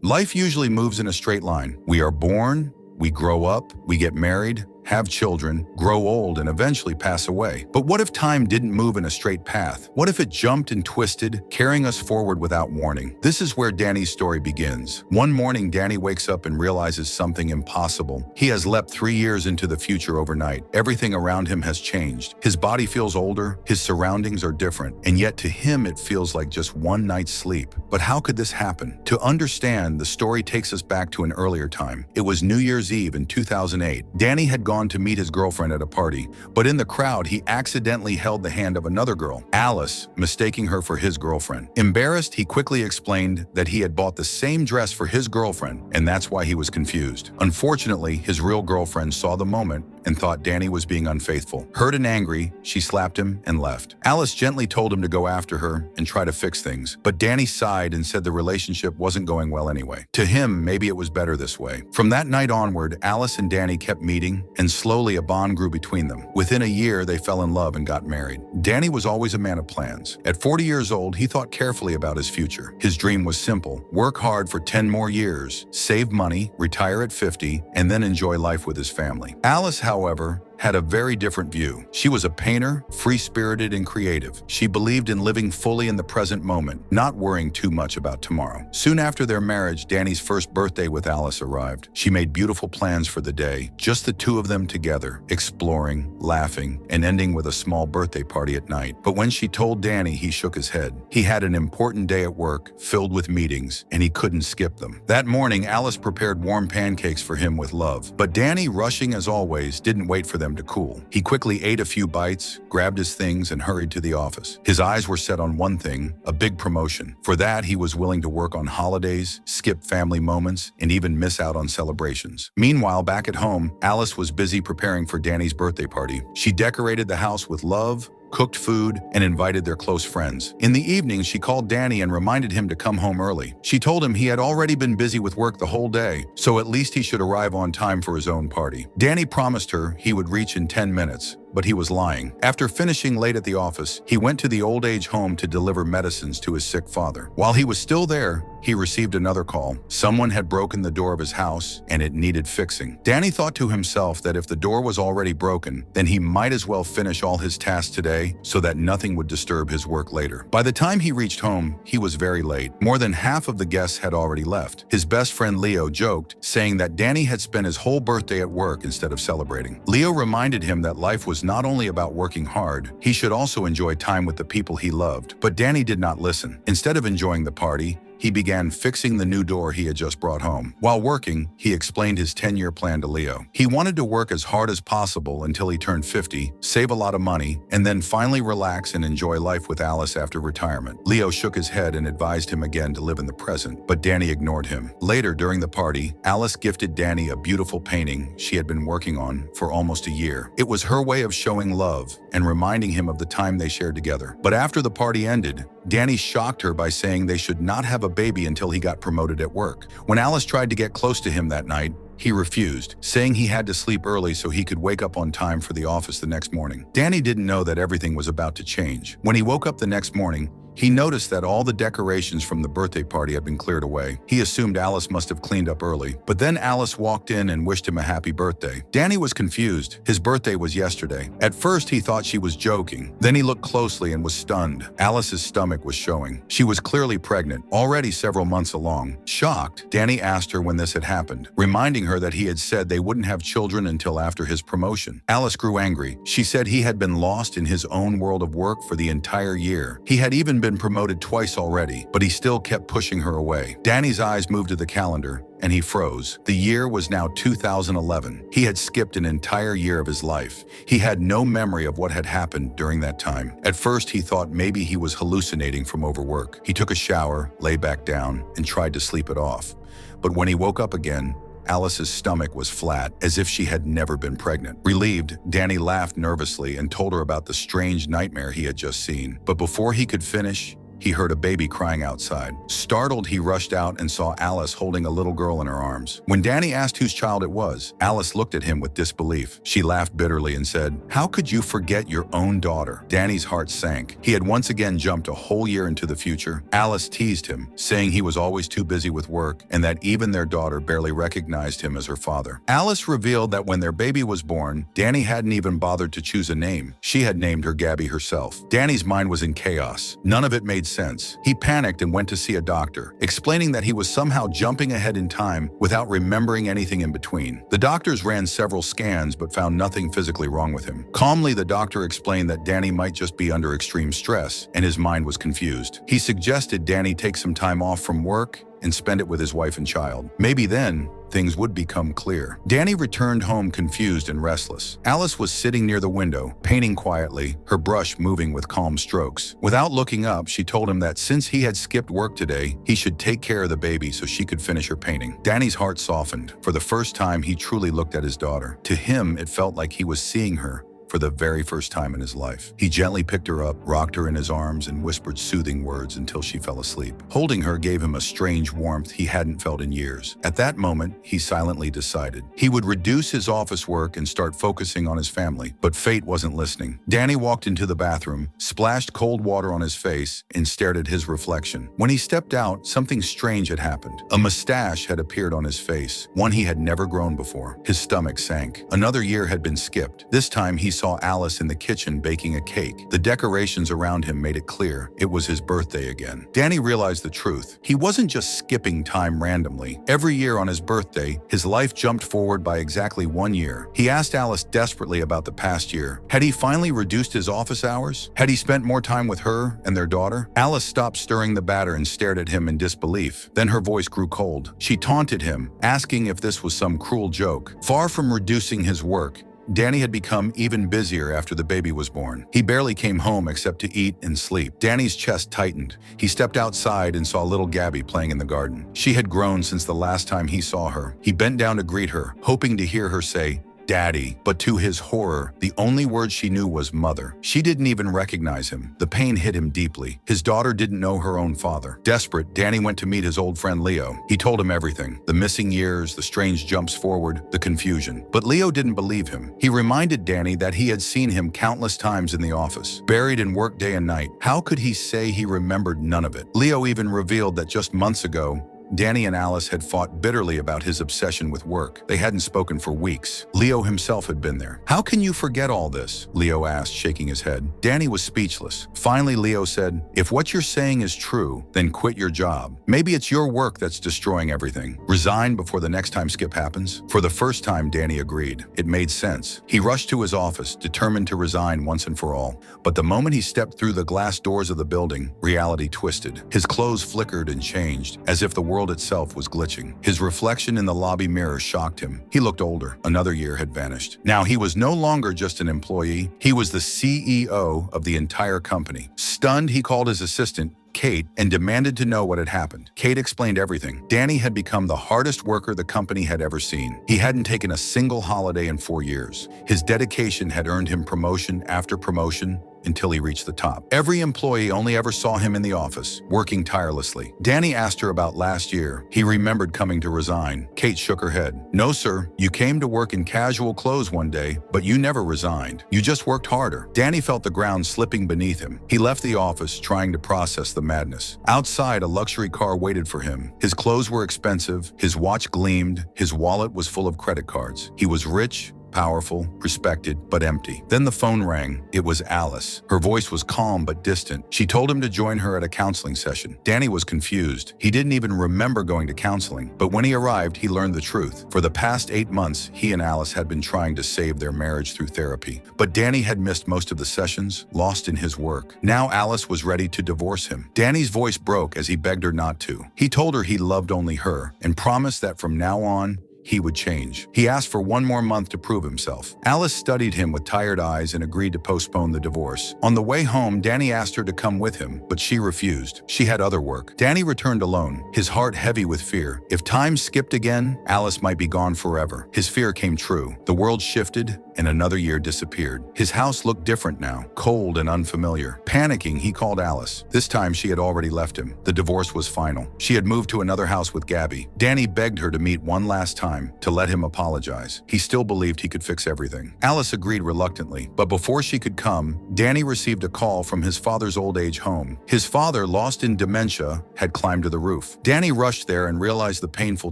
Life usually moves in a straight line. We are born, we grow up, we get married, have children, grow old, and eventually pass away. But what if time didn't move in a straight path? What if it jumped and twisted, carrying us forward without warning? This is where Danny's story begins. One morning, Danny wakes up and realizes something impossible. He has leapt 3 years into the future overnight. Everything around him has changed. His body feels older, his surroundings are different, and yet to him it feels like just one night's sleep. But how could this happen? To understand, the story takes us back to an earlier time. It was New Year's Eve in 2008. Danny had gone to meet his girlfriend at a party, but in the crowd, he accidentally held the hand of another girl, Alice, mistaking her for his girlfriend. Embarrassed, he quickly explained that he had bought the same dress for his girlfriend, and that's why he was confused. Unfortunately, his real girlfriend saw the moment and thought Danny was being unfaithful. Hurt and angry, she slapped him and left. Alice gently told him to go after her and try to fix things, but Danny sighed and said the relationship wasn't going well anyway. To him, maybe it was better this way. From that night onward, Alice and Danny kept meeting, and slowly a bond grew between them. Within a year, they fell in love and got married. Danny was always a man of plans. At 40 years old, he thought carefully about his future. His dream was simple: work hard for 10 more years, save money, retire at 50, and then enjoy life with his family. Alice, however, had a very different view. She was a painter, free-spirited and creative. She believed in living fully in the present moment, not worrying too much about tomorrow. Soon after their marriage, Danny's first birthday with Alice arrived. She made beautiful plans for the day, just the two of them together, exploring, laughing, and ending with a small birthday party at night. But when she told Danny, he shook his head. He had an important day at work, filled with meetings, and he couldn't skip them. That morning, Alice prepared warm pancakes for him with love. But Danny, rushing as always, didn't wait for them to cool. He quickly ate a few bites, grabbed his things, and hurried to the office. His eyes were set on one thing: a big promotion. For that, he was willing to work on holidays, skip family moments, and even miss out on celebrations. Meanwhile, back at home, Alice was busy preparing for Danny's birthday party. She decorated the house with love, cooked food, and invited their close friends. In the evening, she called Danny and reminded him to come home early. She told him he had already been busy with work the whole day, so at least he should arrive on time for his own party. Danny promised her he would reach in 10 minutes, but he was lying. After finishing late at the office, he went to the old age home to deliver medicines to his sick father. While he was still there, he received another call. Someone had broken the door of his house, and it needed fixing. Danny thought to himself that if the door was already broken, then he might as well finish all his tasks today so that nothing would disturb his work later. By the time he reached home, he was very late. More than half of the guests had already left. His best friend Leo joked, saying that Danny had spent his whole birthday at work instead of celebrating. Leo reminded him that life was not only about working hard, he should also enjoy time with the people he loved. But Danny did not listen. Instead of enjoying the party, he began fixing the new door he had just brought home. While working, he explained his 10-year plan to Leo. He wanted to work as hard as possible until he turned 50, save a lot of money, and then finally relax and enjoy life with Alice after retirement. Leo shook his head and advised him again to live in the present, but Danny ignored him. Later, during the party, Alice gifted Danny a beautiful painting she had been working on for almost a year. It was her way of showing love and reminding him of the time they shared together. But after the party ended, Danny shocked her by saying they should not have a baby until he got promoted at work. When Alice tried to get close to him that night, he refused, saying he had to sleep early so he could wake up on time for the office the next morning. Danny didn't know that everything was about to change. When he woke up the next morning, he noticed that all the decorations from the birthday party had been cleared away. He assumed Alice must have cleaned up early, but then Alice walked in and wished him a happy birthday. Danny was confused. His birthday was yesterday. At first, he thought she was joking. Then he looked closely and was stunned. Alice's stomach was showing. She was clearly pregnant, already several months along. Shocked, Danny asked her when this had happened, reminding her that he had said they wouldn't have children until after his promotion. Alice grew angry. She said he had been lost in his own world of work for the entire year. He had even been promoted twice already, but he still kept pushing her away. Danny's eyes moved to the calendar, and he froze. The year was now 2011. He had skipped an entire year of his life. He had no memory of what had happened during that time. At first, he thought maybe he was hallucinating from overwork. He took a shower, lay back down, and tried to sleep it off. But when he woke up again, Alice's stomach was flat, as if she had never been pregnant. Relieved, Danny laughed nervously and told her about the strange nightmare he had just seen. But before he could finish, he heard a baby crying outside. Startled, he rushed out and saw Alice holding a little girl in her arms. When Danny asked whose child it was, Alice looked at him with disbelief. She laughed bitterly and said, "How could you forget your own daughter?" Danny's heart sank. He had once again jumped a whole year into the future. Alice teased him, saying he was always too busy with work and that even their daughter barely recognized him as her father. Alice revealed that when their baby was born, Danny hadn't even bothered to choose a name. She had named her Gabby herself. Danny's mind was in chaos. None of it made sense. He panicked and went to see a doctor, explaining that he was somehow jumping ahead in time without remembering anything in between. The doctors ran several scans but found nothing physically wrong with him. Calmly, the doctor explained that Danny might just be under extreme stress, and his mind was confused. He suggested Danny take some time off from work and spend it with his wife and child. Maybe then, things would become clear. Danny returned home confused and restless. Alice was sitting near the window, painting quietly, her brush moving with calm strokes. Without looking up, she told him that since he had skipped work today, he should take care of the baby so she could finish her painting. Danny's heart softened. For the first time, he truly looked at his daughter. To him, it felt like he was seeing her for the very first time in his life. He gently picked her up, rocked her in his arms, and whispered soothing words until she fell asleep. Holding her gave him a strange warmth he hadn't felt in years. At that moment, he silently decided he would reduce his office work and start focusing on his family. But fate wasn't listening. Danny walked into the bathroom, splashed cold water on his face, and stared at his reflection. When he stepped out, something strange had happened. A mustache had appeared on his face, one he had never grown before. His stomach sank. Another year had been skipped. This time, he saw Alice in the kitchen baking a cake. The decorations around him made it clear it was his birthday again. Danny realized the truth. He wasn't just skipping time randomly. Every year on his birthday, his life jumped forward by exactly 1 year. He asked Alice desperately about the past year. Had he finally reduced his office hours? Had he spent more time with her and their daughter? Alice stopped stirring the batter and stared at him in disbelief. Then her voice grew cold. She taunted him, asking if this was some cruel joke. Far from reducing his work, Danny had become even busier after the baby was born. He barely came home except to eat and sleep. Danny's chest tightened. He stepped outside and saw little Gabby playing in the garden. She had grown since the last time he saw her. He bent down to greet her, hoping to hear her say, "Daddy," but to his horror, the only word she knew was mother. She didn't even recognize him. The pain hit him deeply. His daughter didn't know her own father. Desperate, Danny went to meet his old friend Leo. He told him everything: the missing years, the strange jumps forward, the confusion. But Leo didn't believe him. He reminded Danny that he had seen him countless times in the office, buried in work day and night. How could he say he remembered none of it? Leo even revealed that just months ago, Danny and Alice had fought bitterly about his obsession with work. They hadn't spoken for weeks. Leo himself had been there. "How can you forget all this?" Leo asked, shaking his head. Danny was speechless. Finally, Leo said, "If what you're saying is true, then quit your job. Maybe it's your work that's destroying everything. Resign before the next time skip happens." For the first time, Danny agreed. It made sense. He rushed to his office, determined to resign once and for all. But the moment he stepped through the glass doors of the building, reality twisted. His clothes flickered and changed, as if the world itself was glitching. His reflection in the lobby mirror shocked him. He looked older. Another year had vanished. Now he was no longer just an employee. He was the CEO of the entire company. Stunned, he called his assistant, Kate, and demanded to know what had happened. Kate explained everything. Danny had become the hardest worker the company had ever seen. He hadn't taken a single holiday in 4 years. His dedication had earned him promotion after promotion until he reached the top. Every employee only ever saw him in the office, working tirelessly. Danny asked her about last year. He remembered coming to resign. Kate shook her head. "No, sir. You came to work in casual clothes one day, but you never resigned. You just worked harder." Danny felt the ground slipping beneath him. He left the office, trying to process the madness. Outside, a luxury car waited for him. His clothes were expensive, his watch gleamed, his wallet was full of credit cards. He was rich, powerful, respected, but empty. Then the phone rang. It was Alice. Her voice was calm but distant. She told him to join her at a counseling session. Danny was confused. He didn't even remember going to counseling. But when he arrived, he learned the truth. For the past 8 months, he and Alice had been trying to save their marriage through therapy. But Danny had missed most of the sessions, lost in his work. Now Alice was ready to divorce him. Danny's voice broke as he begged her not to. He told her he loved only her and promised that from now on, he would change. He asked for 1 more month to prove himself. Alice studied him with tired eyes and agreed to postpone the divorce. On the way home, Danny asked her to come with him, but she refused. She had other work. Danny returned alone, his heart heavy with fear. If time skipped again, Alice might be gone forever. His fear came true. The world shifted, and another year disappeared. His house looked different now, cold and unfamiliar. Panicking, he called Alice. This time she had already left him. The divorce was final. She had moved to another house with Gabby. Danny begged her to meet one last time, to let him apologize. He still believed he could fix everything. Alice agreed reluctantly, but before she could come, Danny received a call from his father's old-age home. His father, lost in dementia, had climbed to the roof. Danny rushed there and realized the painful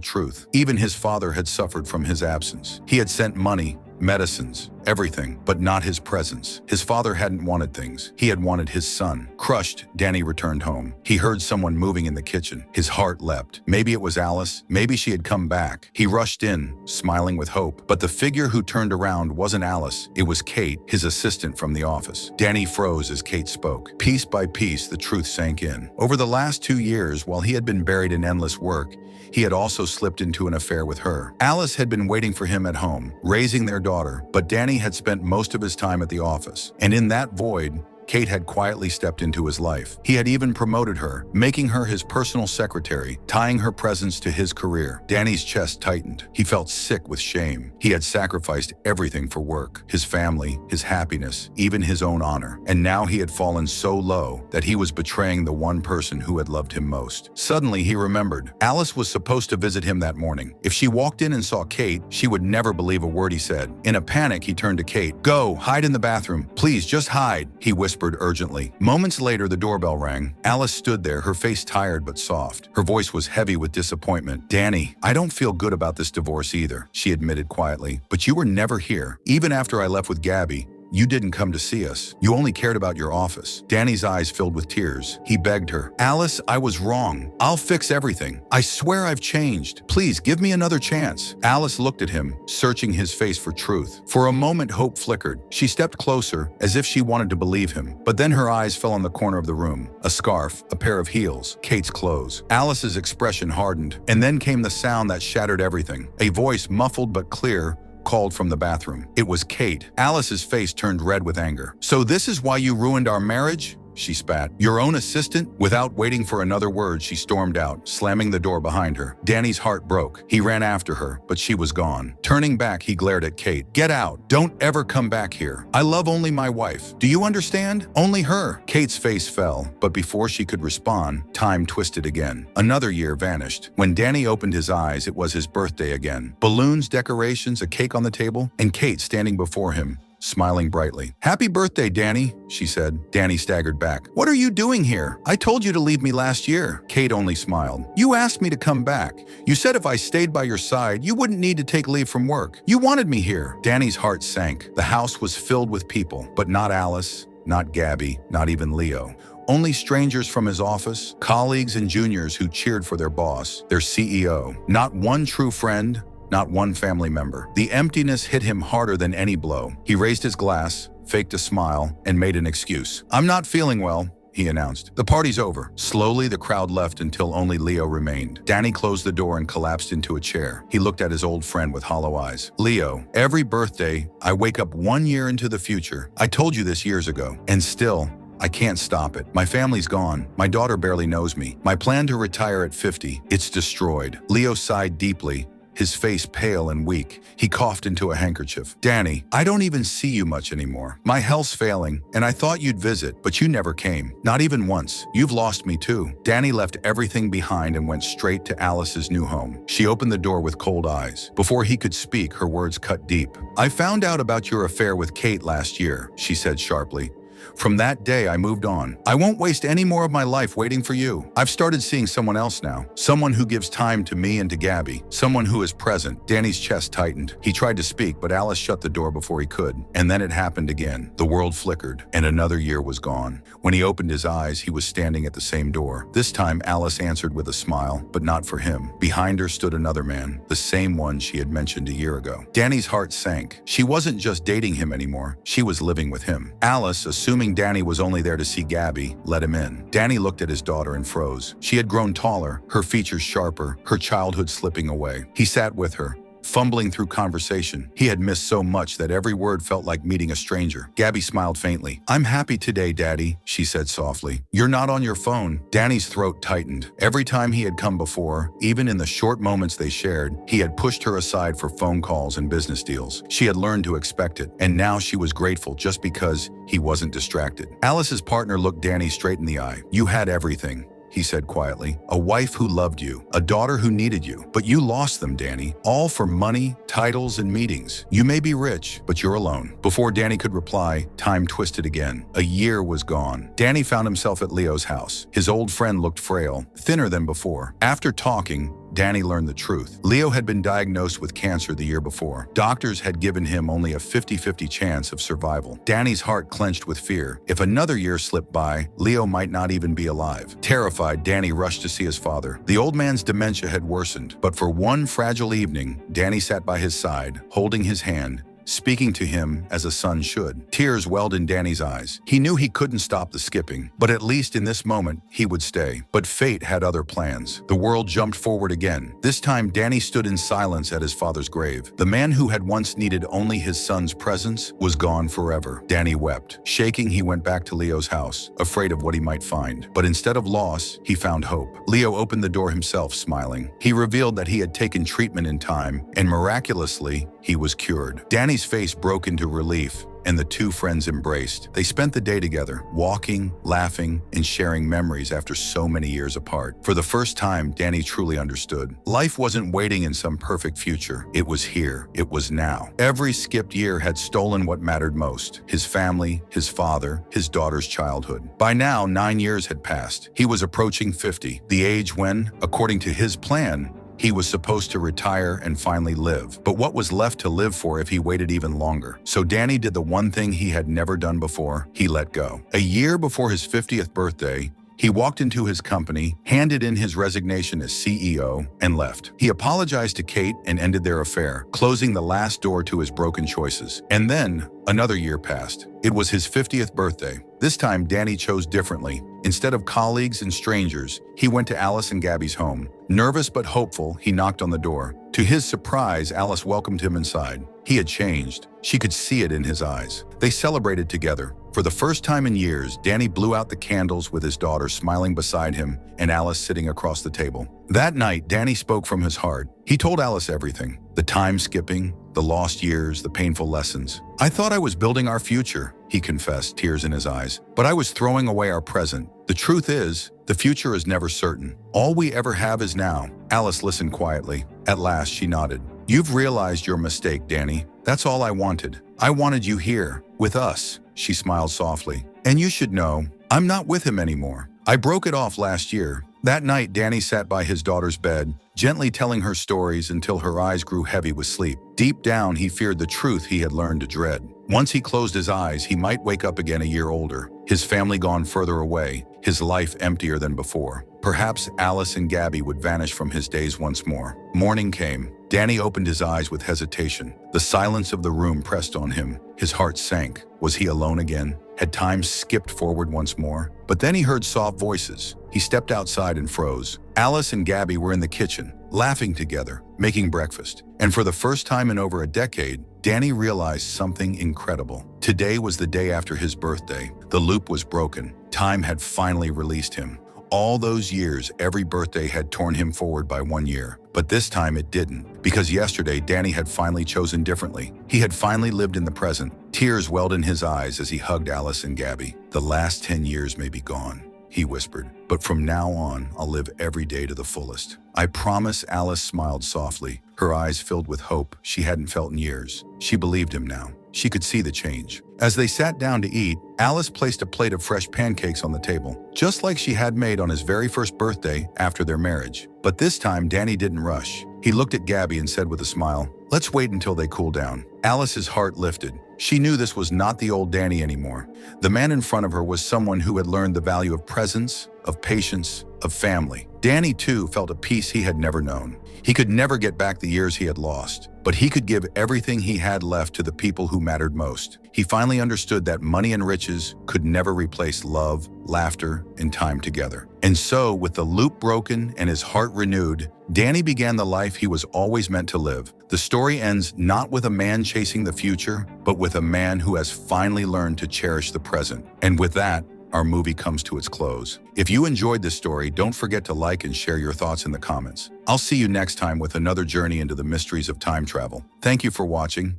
truth. Even his father had suffered from his absence. He had sent money, medicines, everything, but not his presence. His father hadn't wanted things. He had wanted his son. Crushed, Danny returned home. He heard someone moving in the kitchen. His heart leapt. Maybe it was Alice. Maybe she had come back. He rushed in, smiling with hope. But the figure who turned around wasn't Alice. It was Kate, his assistant from the office. Danny froze as Kate spoke. Piece by piece, the truth sank in. Over the last 2 years, while he had been buried in endless work, he had also slipped into an affair with her. Alice had been waiting for him at home, raising their daughter, but Danny had spent most of his time at the office. And in that void, Kate had quietly stepped into his life. He had even promoted her, making her his personal secretary, tying her presence to his career. Danny's chest tightened. He felt sick with shame. He had sacrificed everything for work, his family, his happiness, even his own honor. And now he had fallen so low that he was betraying the one person who had loved him most. Suddenly, he remembered. Alice was supposed to visit him that morning. If she walked in and saw Kate, she would never believe a word he said. In a panic, he turned to Kate. "Go, hide in the bathroom. Please, just hide," he whispered urgently. Moments later, the doorbell rang. Alice stood there, her face tired but soft. Her voice was heavy with disappointment. "Danny, I don't feel good about this divorce either," she admitted quietly. "But you were never here. Even after I left with Gabby, you didn't come to see us. You only cared about your office." Danny's eyes filled with tears. He begged her, "Alice, I was wrong. I'll fix everything. I swear I've changed. Please give me another chance." Alice looked at him, searching his face for truth. For a moment, hope flickered. She stepped closer, as if she wanted to believe him. But then her eyes fell on the corner of the room. A scarf, a pair of heels, Kate's clothes. Alice's expression hardened, and then came the sound that shattered everything. A voice, muffled but clear, called from the bathroom. It was Kate. Alice's face turned red with anger. "So this is why you ruined our marriage?" she spat. "Your own assistant?" Without waiting for another word, she stormed out, slamming the door behind her. Danny's heart broke. He ran after her, but she was gone. Turning back, he glared at Kate. "Get out. Don't ever come back here. I love only my wife. Do you understand? Only her." Kate's face fell, but before she could respond, time twisted again. Another year vanished. When Danny opened his eyes, it was his birthday again. Balloons, decorations, a cake on the table, and Kate standing before him, smiling brightly. "Happy birthday, Danny," she said. Danny staggered back. "What are you doing here? I told you to leave me last year." Kate only smiled. "You asked me to come back. You said if I stayed by your side, you wouldn't need to take leave from work. You wanted me here." Danny's heart sank. The house was filled with people, but not Alice, not Gabby, not even Leo. Only strangers from his office, colleagues and juniors who cheered for their boss, their CEO. Not one true friend, not one family member. The emptiness hit him harder than any blow. He raised his glass, faked a smile, and made an excuse. "I'm not feeling well," he announced. "The party's over." Slowly, the crowd left until only Leo remained. Danny closed the door and collapsed into a chair. He looked at his old friend with hollow eyes. "Leo, every birthday, I wake up 1 year into the future. I told you this years ago. And still, I can't stop it. My family's gone. My daughter barely knows me. My plan to retire at 50, it's destroyed." Leo sighed deeply, his face pale and weak. He coughed into a handkerchief. "Danny, I don't even see you much anymore. My health's failing, and I thought you'd visit, but you never came. Not even once. You've lost me too." Danny left everything behind and went straight to Alice's new home. She opened the door with cold eyes. Before he could speak, her words cut deep. "I found out about your affair with Kate last year," she said sharply. "From that day, I moved on. I won't waste any more of my life waiting for you. I've started seeing someone else now. Someone who gives time to me and to Gabby. Someone who is present." Danny's chest tightened. He tried to speak, but Alice shut the door before he could. And then it happened again. The world flickered, and another year was gone. When he opened his eyes, he was standing at the same door. This time, Alice answered with a smile, but not for him. Behind her stood another man, the same one she had mentioned a year ago. Danny's heart sank. She wasn't just dating him anymore. She was living with him. Alice, assuming Danny was only there to see Gabby, let him in. Danny looked at his daughter and froze. She had grown taller, her features sharper, her childhood slipping away. He sat with her, fumbling through conversation. He had missed so much that every word felt like meeting a stranger. Gabby smiled faintly. "I'm happy today, Daddy," she said softly. "You're not on your phone." Danny's throat tightened. Every time he had come before, even in the short moments they shared, he had pushed her aside for phone calls and business deals. She had learned to expect it, and now she was grateful just because he wasn't distracted. Alice's partner looked Danny straight in the eye. "You had everything," he said quietly. "A wife who loved you, a daughter who needed you. But you lost them, Danny. All for money, titles, and meetings. You may be rich, but you're alone." Before Danny could reply, time twisted again. A year was gone. Danny found himself at Leo's house. His old friend looked frail, thinner than before. After talking, Danny learned the truth. Leo had been diagnosed with cancer the year before. Doctors had given him only a 50-50 chance of survival. Danny's heart clenched with fear. If another year slipped by, Leo might not even be alive. Terrified, Danny rushed to see his father. The old man's dementia had worsened, but for one fragile evening, Danny sat by his side, holding his hand, speaking to him as a son should. Tears welled in Danny's eyes. He knew he couldn't stop the skipping, but at least in this moment, he would stay. But fate had other plans. The world jumped forward again. This time, Danny stood in silence at his father's grave. The man who had once needed only his son's presence was gone forever. Danny wept. Shaking, he went back to Leo's house, afraid of what he might find. But instead of loss, he found hope. Leo opened the door himself, smiling. He revealed that he had taken treatment in time, and miraculously, he was cured. Danny's face broke into relief, and the two friends embraced. They spent the day together, walking, laughing, and sharing memories after so many years apart. For the first time, Danny truly understood. Life wasn't waiting in some perfect future. It was here. It was now. Every skipped year had stolen what mattered most: his family, his father, his daughter's childhood. By now, 9 years had passed. He was approaching 50, the age when, according to his plan, he was supposed to retire and finally live. But what was left to live for if he waited even longer? So Danny did the one thing he had never done before. He let go. A year before his 50th birthday, he walked into his company, handed in his resignation as CEO, and left. He apologized to Kate and ended their affair, closing the last door to his broken choices. And then, another year passed. It was his 50th birthday. This time, Danny chose differently. Instead of colleagues and strangers, he went to Alice and Gabby's home. Nervous but hopeful, he knocked on the door. To his surprise, Alice welcomed him inside. He had changed. She could see it in his eyes. They celebrated together. For the first time in years, Danny blew out the candles with his daughter smiling beside him and Alice sitting across the table. That night, Danny spoke from his heart. He told Alice everything: the time skipping, the lost years, the painful lessons. "I thought I was building our future," he confessed, tears in his eyes. "But I was throwing away our present. The truth is, the future is never certain. All we ever have is now." Alice listened quietly. At last, she nodded. "You've realized your mistake, Danny. That's all I wanted. I wanted you here, with us." She smiled softly. "And you should know, I'm not with him anymore. I broke it off last year." That night, Danny sat by his daughter's bed, gently telling her stories until her eyes grew heavy with sleep. Deep down, he feared the truth he had learned to dread. Once he closed his eyes, he might wake up again a year older, his family gone further away, his life emptier than before. Perhaps Alice and Gabby would vanish from his days once more. Morning came. Danny opened his eyes with hesitation. The silence of the room pressed on him. His heart sank. Was he alone again? Had time skipped forward once more? But then he heard soft voices. He stepped outside and froze. Alice and Gabby were in the kitchen, laughing together, making breakfast. And for the first time in over a decade, Danny realized something incredible. Today was the day after his birthday. The loop was broken. Time had finally released him. All those years, every birthday had torn him forward by 1 year. But this time it didn't, because yesterday Danny had finally chosen differently. He had finally lived in the present. Tears welled in his eyes as he hugged Alice and Gabby. "The last 10 years may be gone," he whispered, "but from now on, I'll live every day to the fullest. I promise." Alice smiled softly, her eyes filled with hope she hadn't felt in years. She believed him now. She could see the change. As they sat down to eat, Alice placed a plate of fresh pancakes on the table, just like she had made on his very first birthday after their marriage. But this time, Danny didn't rush. He looked at Gabby and said with a smile, "Let's wait until they cool down." Alice's heart lifted. She knew this was not the old Danny anymore. The man in front of her was someone who had learned the value of presence, of patience, of family. Danny, too, felt a peace he had never known. He could never get back the years he had lost, but he could give everything he had left to the people who mattered most. He finally understood that money and riches could never replace love, laughter, and time together. And so, with the loop broken and his heart renewed, Danny began the life he was always meant to live. The story ends not with a man chasing the future, but with a man who has finally learned to cherish the present. And with that, our movie comes to its close. If you enjoyed this story, don't forget to like and share your thoughts in the comments. I'll see you next time with another journey into the mysteries of time travel. Thank you for watching.